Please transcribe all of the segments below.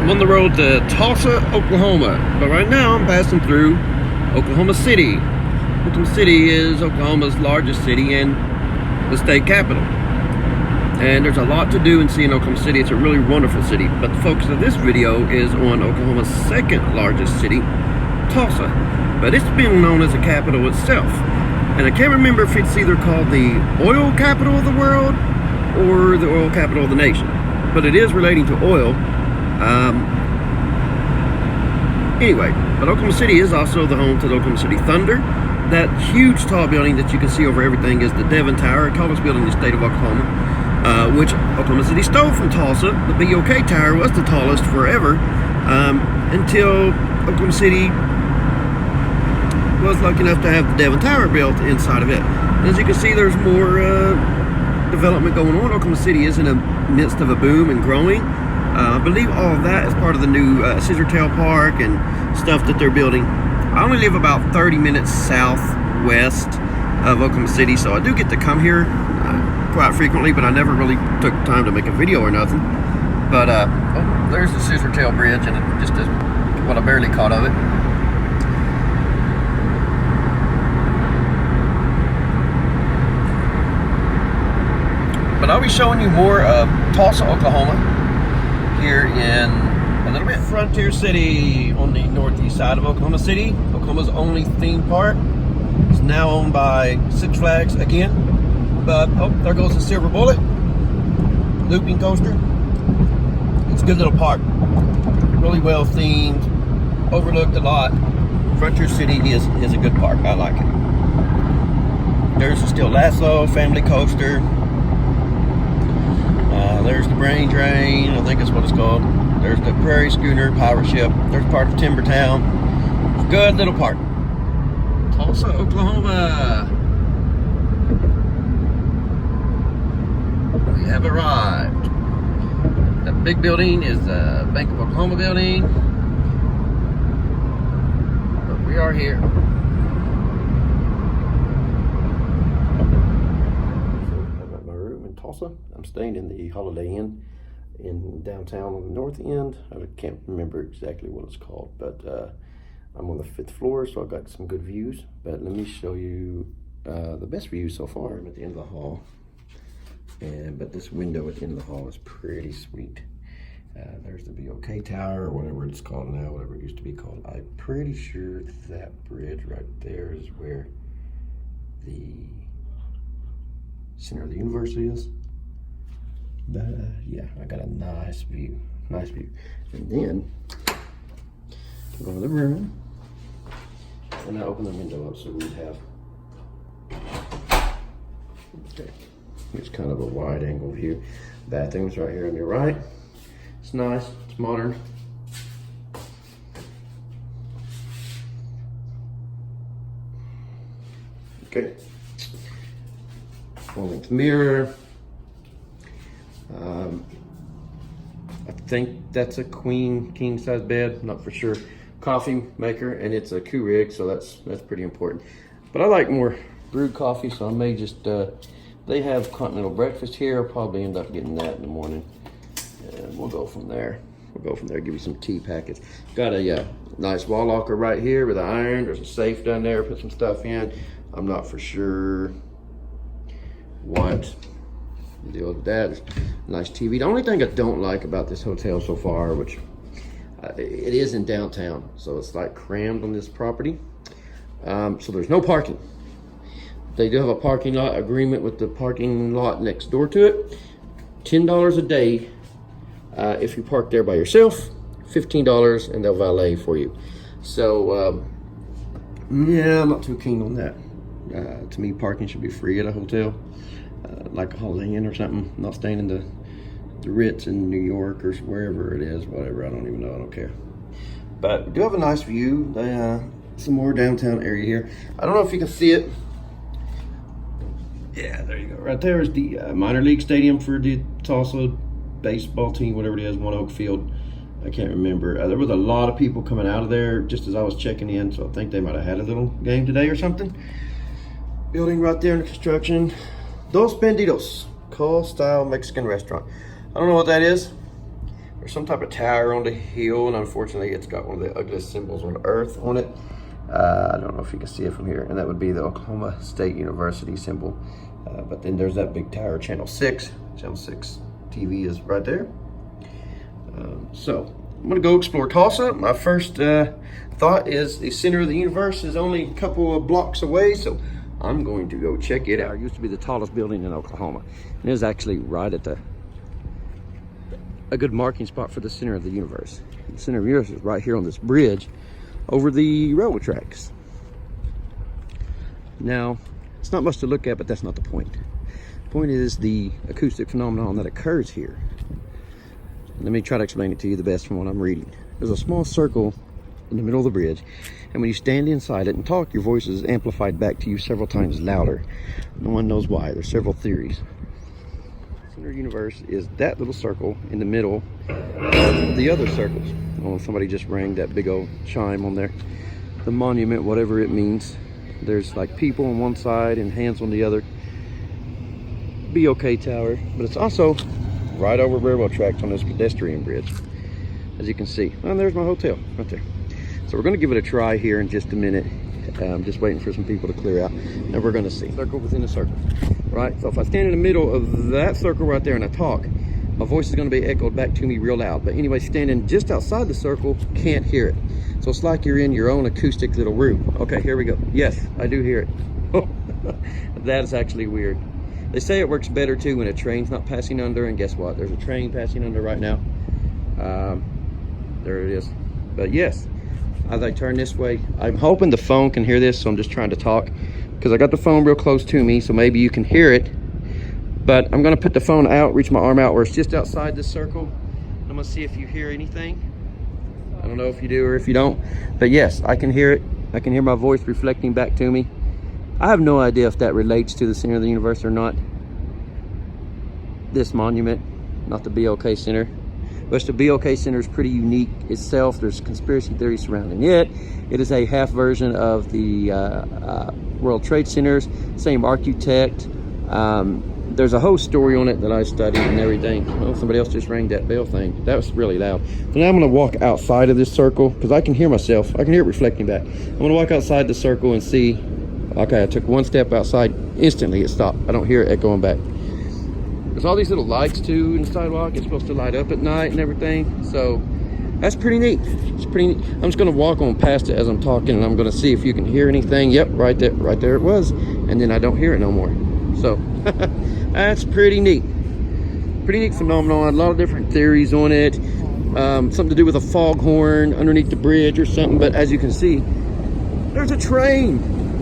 I'm on the road to Tulsa, Oklahoma, but right now I'm passing through Oklahoma City. Oklahoma City is Oklahoma's largest city and the state capital. And there's a lot to do and see in Oklahoma City. It's a really wonderful city, but the focus of this video is on Oklahoma's second largest city, Tulsa. But it's been known as the capital itself. And I can't remember if it's either called the oil capital of the world or the oil capital of the nation. But it is relating to oil. Anyway, but Oklahoma City is also the home to the Oklahoma City Thunder. That huge tall building that you can see over everything is the Devon Tower, tallest building in the state of Oklahoma, which Oklahoma City stole from Tulsa. The BOK Tower was the tallest forever until Oklahoma City was lucky enough to have the Devon Tower built inside of it. And as you can see, there's more development going on. Oklahoma City is in the midst of a boom and growing. I believe all of that is part of the new Cyrus Park and stuff that they're building. I only live about 30 minutes southwest of Oklahoma City, so I do get to come here quite frequently, but I never really took time to make a video or nothing. But oh, there's the Cyrus Bridge, and it just is what I barely caught of it. But I'll be showing you more of Tulsa, Oklahoma here in a little bit. Frontier City on the northeast side of Oklahoma City. Oklahoma's only theme park. It's now owned by Six Flags again. But oh, there goes the Silver Bullet looping coaster. It's a good little park. Really well themed. Overlooked a lot. Frontier City is a good park. I like it. There's the Steel Lasso family coaster. There's the Brain Drain, I think that's what it's called. There's the Prairie Schooner pirate ship. There's part of Timbertown. Good little park. Tulsa, Oklahoma. We have arrived. That big building is the Bank of Oklahoma building. But we are here. Tulsa. I'm staying in the Holiday Inn in downtown on the north end. I can't remember exactly what it's called, but I'm on the 5th floor, so I've got some good views. But let me show you the best view so far. I'm at the end of the hall, but this window at the end of the hall is pretty sweet. There's the BOK Tower, or whatever it's called now, whatever it used to be called. I'm pretty sure that bridge right there is where the center of the universe is. But yeah, I got a nice view, and then go to the room, and I open the window up so we have, okay, it's kind of a wide angle view. Bathroom's right here on your right. It's nice, it's modern. Okay. Full-length mirror. I think that's a queen king size bed, not for sure. Coffee maker, and it's a Keurig, so that's pretty important. But I like more brewed coffee, so I may just they have continental breakfast here. I'll probably end up getting that in the morning, and we'll go from there. Give you some tea packets. Got a nice wall locker right here with an iron. There's a safe down there. Put some stuff in. I'm not for sure what the deal with that. Is nice TV. The only thing I don't like about this hotel so far, which it is in downtown, so it's like crammed on this property. So there's no parking. They do have a parking lot agreement with the parking lot next door to it. $10 a day if you park there by yourself. $15 and they'll valet for you. So yeah, I'm not too keen on that. To me, parking should be free at a hotel. Like a Holiday Inn or something. I'm not staying in the Ritz in New York or wherever it is, whatever, I don't even know, I don't care. But we do have a nice view. Some more downtown area here. I don't know if you can see it. Yeah, there you go. Right there is the minor league stadium for the Tulsa baseball team, whatever it is, One Oak Field. I can't remember. There was a lot of people coming out of there just as I was checking in, so I think they might have had a little game today or something. Building right there in construction. Dos Bandidos, cool style Mexican restaurant. I don't know what that is. or some type of tower on the hill, and unfortunately it's got one of the ugliest symbols on earth on it. I don't know if you can see it from here, and that would be the Oklahoma State University symbol. But then there's that big tower, Channel 6. Channel 6 TV is right there. So I'm gonna go explore Tulsa. My first thought is the center of the universe is only a couple of blocks away, so I'm going to go check it out. It used to be the tallest building in Oklahoma, and it is actually right at a good marking spot for the center of the universe. The center of the universe is right here on this bridge over the railroad tracks. Now, it's not much to look at, but that's not the point. The point is the acoustic phenomenon that occurs here. Let me try to explain it to you the best from what I'm reading. There's a small circle in the middle of the bridge, and when you stand inside it and talk, your voice is amplified back to you several times louder. No one knows why. There's several theories. The center of the universe is that little circle in the middle of the other circles. Oh, somebody just rang that big old chime on there. The monument, whatever it means. There's like people on one side and hands on the other. BOK Tower, but it's also right over railroad tracks on this pedestrian bridge, as you can see. And there's my hotel right there. So we're going to give it a try here in just a minute. I'm just waiting for some people to clear out, and we're going to see. Circle within a circle, right? So if I stand in the middle of that circle right there and I talk, my voice is going to be echoed back to me real loud. But anyway, standing just outside the circle, can't hear it. So it's like you're in your own acoustic little room. Okay, here we go. Yes, I do hear it. That is actually weird. They say it works better too when a train's not passing under, and guess what? There's a train passing under right now. There it is. But yes, as I turn this way, I'm hoping the phone can hear this, so I'm just trying to talk because I got the phone real close to me, so maybe you can hear it. But I'm gonna put the phone out, reach my arm out where it's just outside this circle. I'm gonna see if you hear anything. I don't know if you do or if you don't, but yes, I can hear it. I can hear my voice reflecting back to me. I have no idea if that relates to the center of the universe or not. This monument, not the BOK Center. But the BOK Center is pretty unique itself. There's conspiracy theories surrounding it. It is a half version of the World Trade Centers, same architect. There's a whole story on it that I studied and everything. Oh, somebody else just rang that bell thing. That was really loud. So now I'm gonna walk outside of this circle because I can hear myself. I can hear it reflecting back. I'm gonna walk outside the circle and see. Okay, I took one step outside, instantly it stopped. I don't hear it echoing back. There's all these little lights too in the sidewalk. It's supposed to light up at night and everything. So that's pretty neat. It's pretty neat. I'm just gonna walk on past it as I'm talking, and I'm gonna see if you can hear anything. Yep, right there it was. And then I don't hear it no more. So that's pretty neat. Pretty neat phenomenon. A lot of different theories on it. Something to do with a foghorn underneath the bridge or something. But as you can see, there's a train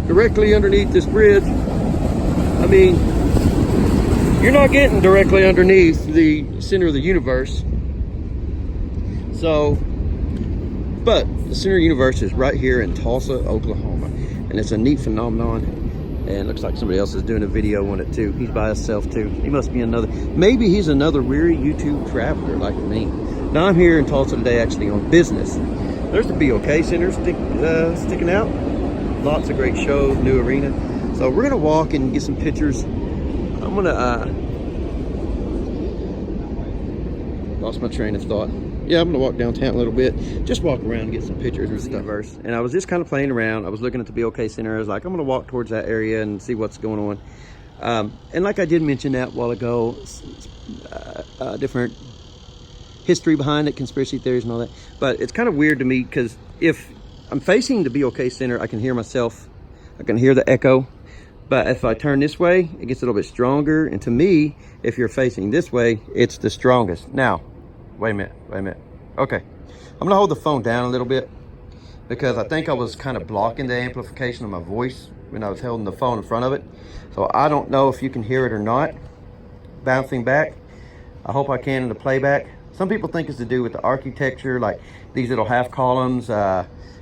directly underneath this bridge. I mean, you're not getting directly underneath the center of the universe. So, but the center of the universe is right here in Tulsa, Oklahoma. And it's a neat phenomenon. And it looks like somebody else is doing a video on it too. He's by himself too. He must be maybe he's another weary YouTube traveler like me. Now I'm here in Tulsa today actually on business. There's the BOK Center sticking out. Lots of great shows, new arena. So we're gonna walk and get some pictures. I'm gonna, lost my train of thought. Yeah, I'm gonna walk downtown a little bit, just walk around and get some pictures and stuff. And I was just kind of playing around. I was looking at the BOK Center. I was like, I'm gonna walk towards that area and see what's going on. And like I did mention that a while ago, different history behind it, conspiracy theories and all that. But it's kind of weird to me because if I'm facing the BOK Center, I can hear myself. I can hear the echo. But if I turn this way, it gets a little bit stronger. And to me, if you're facing this way, it's the strongest. Now, wait a minute. Okay, I'm gonna hold the phone down a little bit because I think I was kind of blocking the amplification of my voice when I was holding the phone in front of it. So I don't know if you can hear it or not, bouncing back. I hope I can in the playback. Some people think it's to do with the architecture, like these little half columns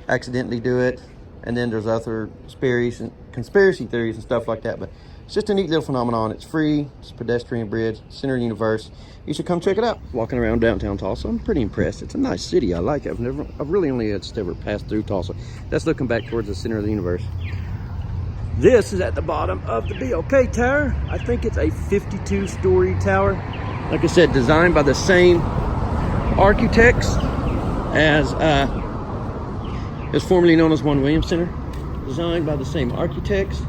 accidentally do it. And then there's other conspiracy theories and stuff like that. But it's just a neat little phenomenon. It's free. It's a pedestrian bridge, center of the universe. You should come check it out. Walking around downtown Tulsa, I'm pretty impressed. It's a nice city. I like it. I've really only just ever passed through Tulsa. That's looking back towards the center of the universe. This is at the bottom of the BOK Tower. I think it's a 52-story tower. Like I said, designed by the same architects, as is formerly known as One Williams Center, designed by the same architects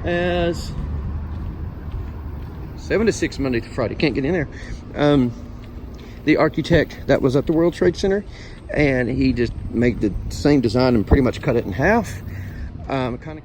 as 7 to 6 Monday to Friday. Can't get in there. The architect that was at the World Trade Center, and he just made the same design and pretty much cut it in half. Kind of.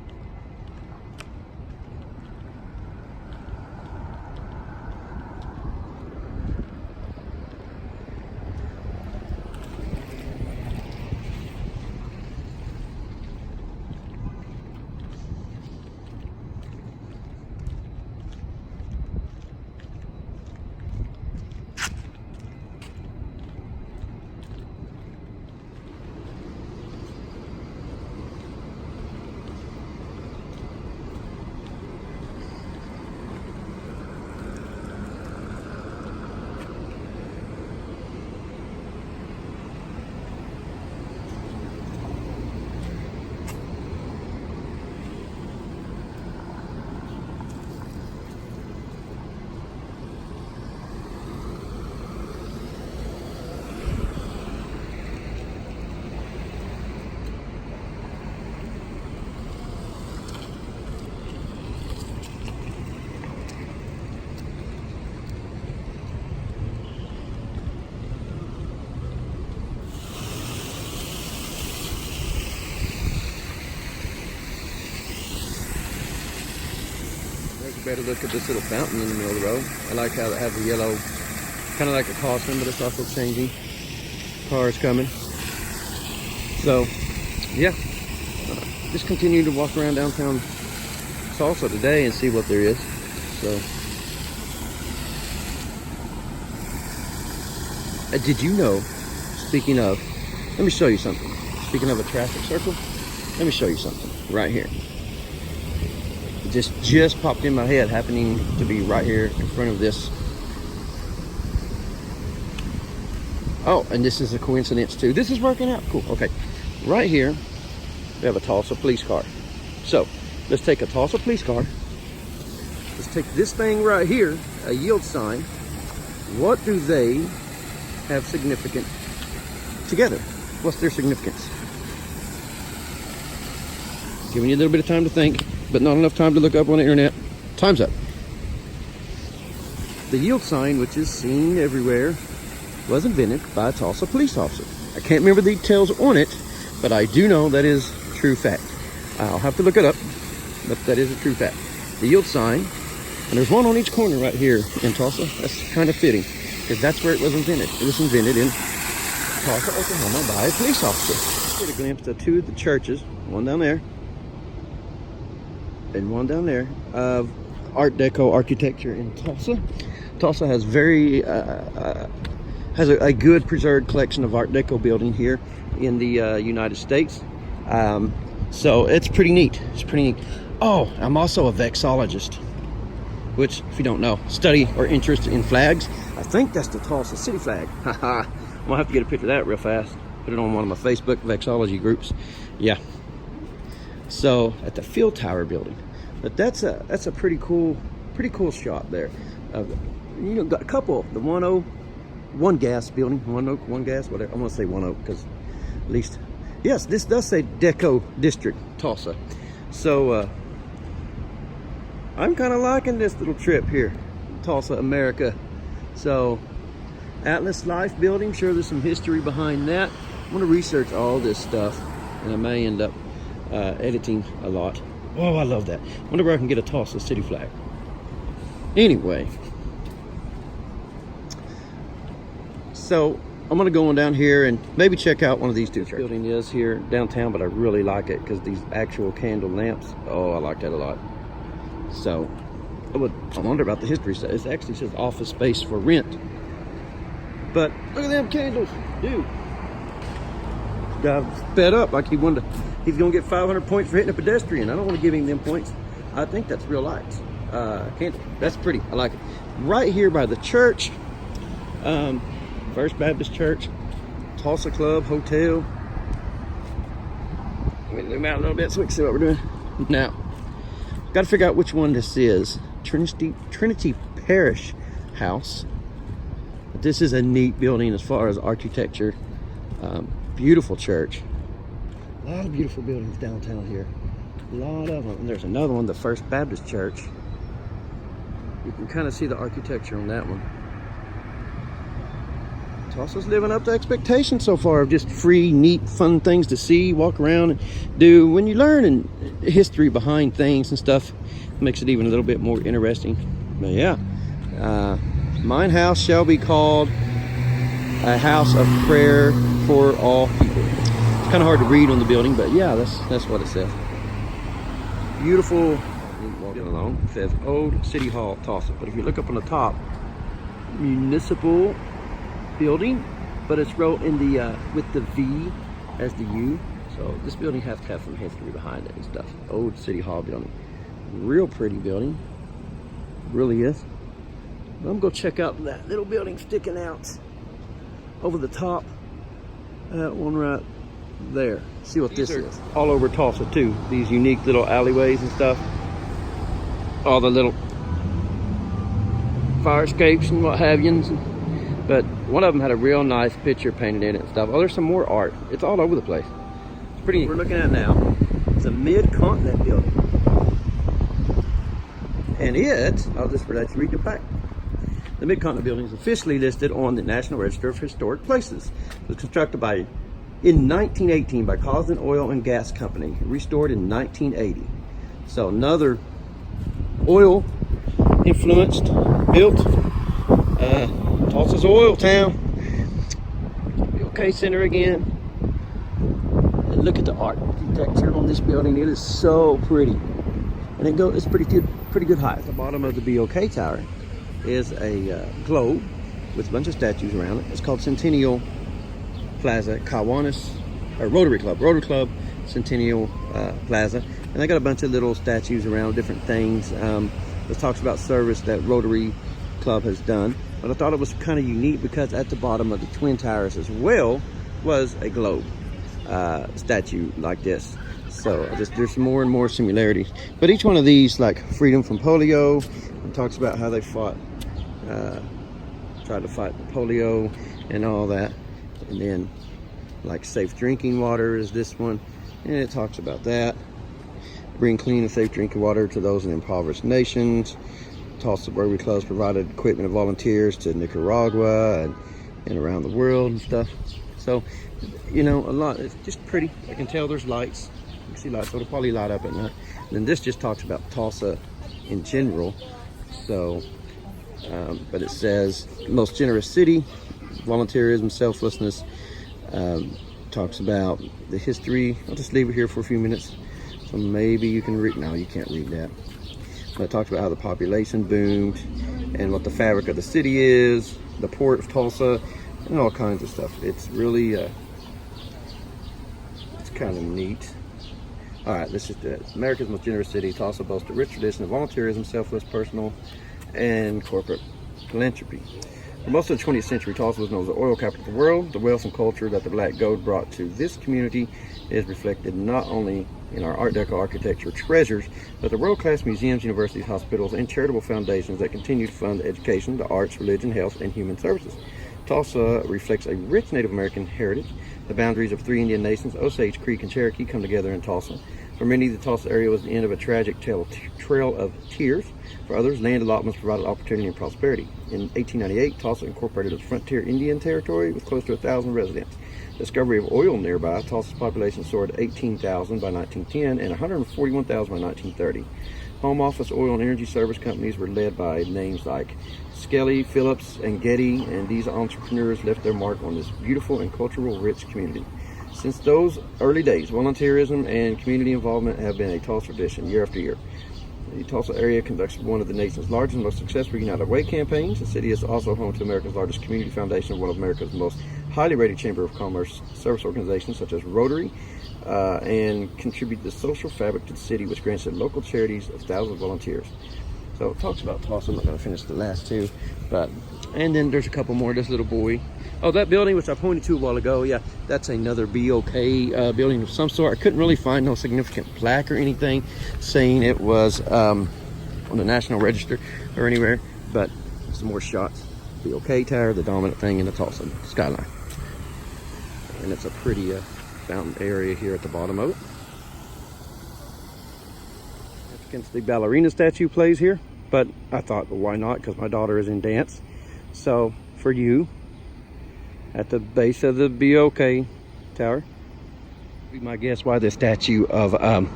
Better look at this little fountain in the middle of the road. I like how it has the yellow, kind of like a caution, but it's also changing. Cars coming. So, yeah. Just continue to walk around downtown Tulsa today and see what there is. So, did you know, speaking of, let me show you something. Speaking of a traffic circle, let me show you something right here. Just popped in my head, happening to be right here in front of this. Oh, and this is a coincidence too. This is working out. Cool. Okay. Right here, we have a Tulsa police car. So let's take a Tulsa police car. Let's take this thing right here, a yield sign. What do they have significant together? What's their significance? Giving you a little bit of time to think, but not enough time to look up on the internet. Time's up. The yield sign, which is seen everywhere, was invented by a Tulsa police officer. I can't remember the details on it, but I do know that is true fact. I'll have to look it up, but that is a true fact. The yield sign, and there's one on each corner right here in Tulsa. That's kind of fitting, because that's where it was invented. It was invented in Tulsa, Oklahoma by a police officer. Get a glimpse of two of the churches, one down there, and one down there, of Art Deco architecture in Tulsa. Tulsa has has a good preserved collection of Art Deco building here in the United States. So it's pretty neat. It's pretty neat. Oh, I'm also a vexillologist, which, if you don't know, study or interest in flags. I think that's the Tulsa city flag. Haha. I'm gonna have to get a picture of that real fast. Put it on one of my Facebook vexillology groups. Yeah. So at the Field Tower building, but that's a pretty cool shot there. You know, got a couple, the 101 gas building, 101 gas, whatever. I'm gonna say 10 because at least, yes, this does say Deco District, Tulsa. So I'm kind of liking this little trip here, Tulsa, America. So Atlas Life building, sure there's some history behind that. I'm gonna research all this stuff, and I may end up editing a lot. Oh, I love that. Wonder where I can get a Tulsa city flag. Anyway, so I'm gonna go on down here and maybe check out one of these two churches. Building is here downtown, but I really like it because these actual candle lamps. Oh, I like that a lot. So I wonder about the history. It actually says office space for rent. But look at them candles, dude. Guy fed up like he's gonna get 500 points for hitting a pedestrian. I don't want to give him them points. I think that's real lights. Candle. That's pretty. I like it. Right here by the church, First Baptist Church, Tulsa Club Hotel. Let me zoom out a little bit so we can see what we're doing. Now, got to figure out which one this is. Trinity Parish House. this is a neat building as far as architecture. Beautiful church. A lot of beautiful buildings downtown here. A lot of them. And there's another one, the First Baptist Church. You can kind of see the architecture on that one. Tulsa's living up to expectations so far of just free, neat, fun things to see, walk around and do. When you learn and history behind things and stuff, it makes it even a little bit more interesting. But yeah, mine house shall be called a house of prayer for all people. It's kind of hard to read on the building, but yeah, that's what it says. Beautiful. Walking along, it says Old City Hall, Tulsa. But if you look up on the top, municipal building, but it's wrote in the with the V as the U. So this building has to have some history behind it and stuff. Old City Hall building. Real pretty building. Really is. But I'm gonna check out that little building sticking out over the top. That one right there. See what this is. All over Tulsa too. These unique little alleyways and stuff. All the little fire escapes and what have you. But one of them had a real nice picture painted in it and stuff. Oh, there's some more art. It's all over the place. It's pretty neat. What we're looking at now, it's a Mid-Continent building. And I'll just let you read the back. The Mid-Continent building is officially listed on the National Register of Historic Places. It was constructed in 1918 by Cosden Oil and Gas Company, restored in 1980. So another oil influenced, built. Tulsa's oil town. BOK Center again. And look at the architecture on this building. It is so pretty. And it's pretty good height. At the bottom of the BOK Tower is a globe with a bunch of statues around it. It's called Centennial Plaza, Kiwanis, or Rotary Club, Centennial Plaza. And they got a bunch of little statues around different things. It talks about service that Rotary Club has done. But I thought it was kind of unique because at the bottom of the Twin Towers as well was a globe statue like this. So there's more and more similarities. But each one of these, like freedom from polio, it talks about how they tried to fight polio and all that. And then like safe drinking water is this one. And it talks about that. Bring clean and safe drinking water to those in impoverished nations. Tulsa Rotary Clubs provided equipment and volunteers to Nicaragua and around the world and stuff. So, you know, a lot. It's just pretty. I can tell there's lights. You can see lights, so it'll probably light up at night. And then this just talks about Tulsa in general. So, but it says most generous city, volunteerism, selflessness. Talks about the history. I'll just leave it here for a few minutes. So maybe you can read. No, you can't read that. But it talks about how the population boomed and what the fabric of the city is, the port of Tulsa, and all kinds of stuff. It's really, it's kind of neat. All right, this is America's most generous city. Tulsa boasts a rich tradition of volunteerism, selfless, personal, and corporate philanthropy. For most of the 20th century, Tulsa was known as the oil capital of the world. The wealth and culture that the Black Gold brought to this community is reflected not only in our Art Deco architecture treasures, but the world-class museums, universities, hospitals, and charitable foundations that continue to fund education, the arts, religion, health, and human services. Tulsa reflects a rich Native American heritage. The boundaries of 3 Indian nations, Osage, Creek, and Cherokee, come together in Tulsa. For many, the Tulsa area was the end of a tragic trail of tears. For others, land allotments provided opportunity and prosperity. In 1898, Tulsa incorporated as frontier Indian territory with close to 1,000 residents. Discovery of oil nearby, Tulsa's population soared to 18,000 by 1910 and 141,000 by 1930. Home office oil and energy service companies were led by names like Skelly, Phillips, and Getty, and these entrepreneurs left their mark on this beautiful and cultural rich community. Since those early days, volunteerism and community involvement have been a Tulsa tradition year after year. The Tulsa area conducts one of the nation's largest and most successful United Way campaigns. The city is also home to America's largest community foundation, one of America's most highly rated Chamber of Commerce service organizations such as Rotary, and contribute the social fabric to the city, which grants it local charities of thousands of volunteers. So it talks about Tulsa. I'm not going to finish the last two, and then there's a couple more. This little boy. Oh, that building which I pointed to a while ago, yeah, that's another BOK building of some sort. I couldn't really find no significant plaque or anything saying it was on the National Register or anywhere, but some more shots. BOK Tower, the dominant thing in the Tulsa skyline. And it's a pretty fountain area here at the bottom of it. Against the ballerina statue plays here, but I thought, well, why not? Because my daughter is in dance. So for you, at the base of the BOK Tower, be my guess why the statue of the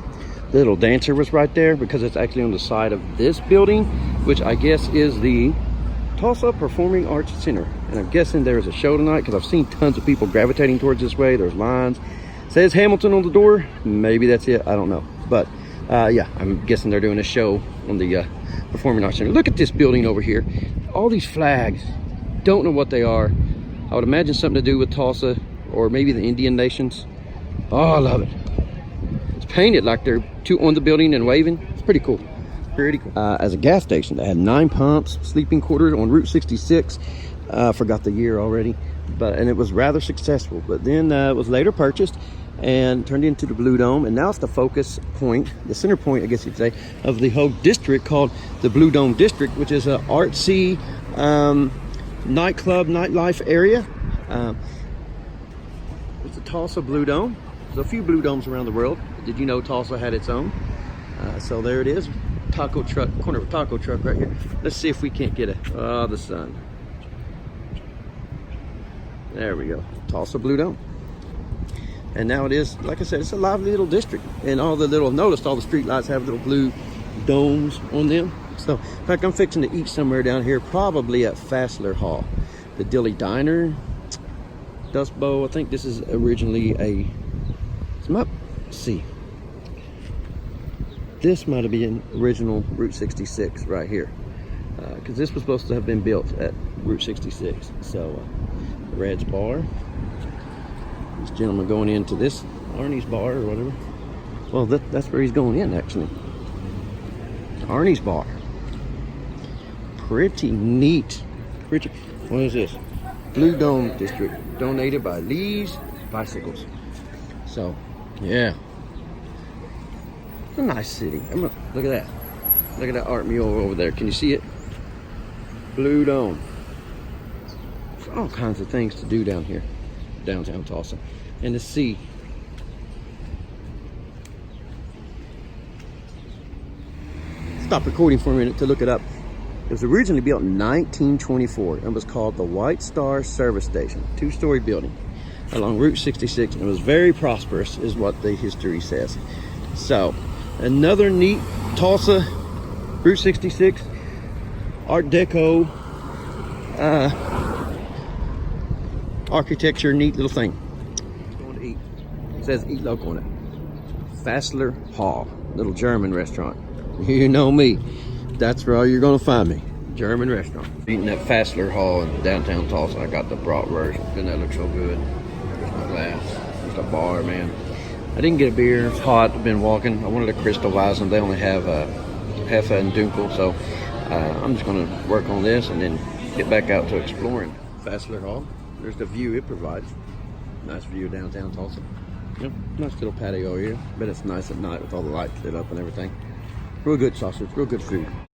little dancer was right there, because it's actually on the side of this building, which I guess is the Tulsa Performing Arts Center. And I'm guessing there's a show tonight, because I've seen tons of people gravitating towards this way. There's lines. It says Hamilton on the door. Maybe that's it. I don't know. But yeah, I'm guessing they're doing a show on the Performing Arts Center. Look at this building over here. All these flags. Don't know what they are. I would imagine something to do with Tulsa or maybe the Indian nations. Oh, I love it. It's painted like they're two on the building and waving. It's pretty cool. Pretty cool. As a gas station, they had 9 pumps, sleeping quarters on Route 66. Forgot the year already, and it was rather successful. But then it was later purchased and turned into the Blue Dome, and now it's the focus point, the center point, I guess you'd say, of the whole district called the Blue Dome District, which is an artsy nightclub, nightlife area. It's the Tulsa Blue Dome. There's a few Blue Domes around the world. Did you know Tulsa had its own? So there it is, taco truck, corner of a taco truck right here. Let's see if we can't get the sun. There we go, Tulsa Blue Dome. And now it is, like I said, it's a lively little district. And all the little, noticed all the street lights have little blue domes on them. So, in fact, I'm fixing to eat somewhere down here, probably at Fassler Hall. The Dilly Diner, Dust Bowl. I think this is originally let's see. This might have been original Route 66 right here. Because this was supposed to have been built at Route 66. So, Red's Bar. This gentleman going into this Arnie's Bar or whatever. Well, that's where he's going in, actually. Arnie's Bar. Pretty neat. What is this? Blue Dome District, donated by Lee's Bicycles. So, yeah. It's a nice city. Look at that. Look at that art mural over there. Can you see it? Blue Dome. There's all kinds of things to do down here. Downtown Tulsa. And to see stop recording for a minute to look it up. It was originally built in 1924 and was called the White Star Service Station, 2-story building along Route 66, and it was very prosperous is what the history says. So another neat Tulsa Route 66 Art Deco architecture, neat little thing. Going to eat. It says eat local on it. Fassler Hall, little German restaurant. You know me. That's where you're gonna find me. German restaurant. Eating at Fassler Hall in downtown Tulsa. I got the bratwurst. Didn't that look so good? There's my glass. There's the bar, man. I didn't get a beer. It's hot. I've been walking. I wanted a Crystal Weizen. They only have Heffa and Dunkel, so I'm just gonna work on this and then get back out to exploring Fassler Hall. There's the view it provides. Nice view of downtown Tulsa. Yep, nice little patio here. But it's nice at night with all the lights lit up and everything. Real good sausage, real good food.